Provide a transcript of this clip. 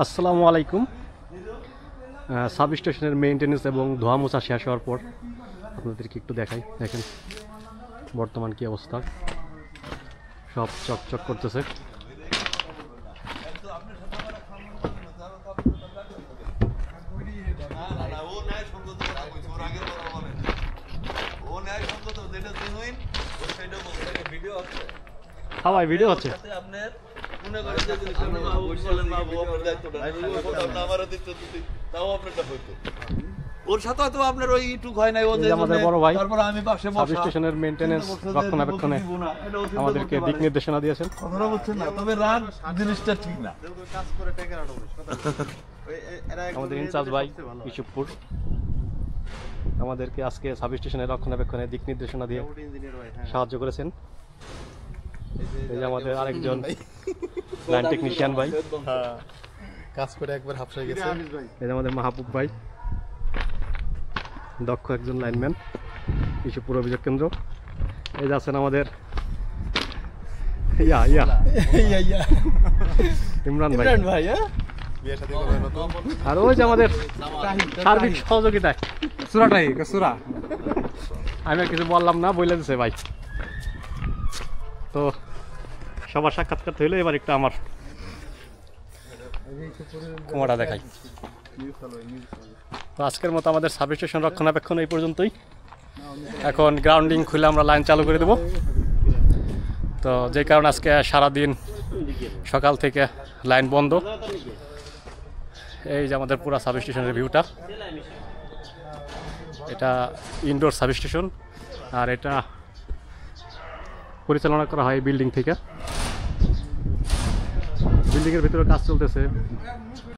আসসালামু আলাইকুম। সাব স্টেশনের মেইনটেনেন্স এবং ধোয়া মোছা শেষ হওয়ার পর আপনাদেরকে একটু দেখাই। দেখেন বর্তমান কি অবস্থা, সব চকচক করতেছে। হ্যাঁ ভাই, ভিডিও হচ্ছে। ওর সাথে হয়তো আপনার ওই টুক হয় নাই, ও যে আমাদের বড় ভাই তারপর আমি পাশে সাব স্টেশনের মেইনটেনেন্স রক্ষণাবেক্ষণে আমাদেরকে দিক নির্দেশনা দিয়েছেন। কথাটা বুঝছেন না, তবে রাগ জিনিসটা ঠিক না। আমাদের ইনচার্জ ভাই ইসুফপুর আমাদেরকে আজকে সাব স্টেশনের রক্ষণাবেক্ষণে দিক নির্দেশনা দিয়ে সাহায্য করেছেন। এই যে আমাদের আরেকজন লাইন টেকনিশিয়ান ভাই, কাজ করে একবার হাফসায় গেছে। এই যে আমাদের মাহবুব ভাই, দক্ষ একজন লাইনম্যান ইসুফপুর অভিযোগ কেন্দ্র। এই যে আছেন আমাদের ইমরান ভাই, বিয়ে শাদী করবে নতুন। আর ওই যে আমাদের সার্বিক সহযোগিতায় সুরাটাই সুরা। আমি আর কিছু বললাম না, বলে দিছে ভাই। তো সবার সাক্ষাৎকার হইলে এবার একটু আমার কুমারটা দেখাই। তো আজকের মতো আমাদের সাব স্টেশন রক্ষণাবেক্ষণ এই পর্যন্তই। এখন গ্রাউন্ডিং খুলে আমরা লাইন চালু করে দেব। তো যে কারণে আজকে সারাদিন সকাল থেকে লাইন বন্ধ। এই যে আমাদের পুরো সাব স্টেশনের ভিউটা, এটা ইনডোর সাব স্টেশন, আর এটা পরিচালনা করা হয় বিল্ডিং থেকে। বিল্ডিংয়ের ভিতরে কাজ চলতেছে।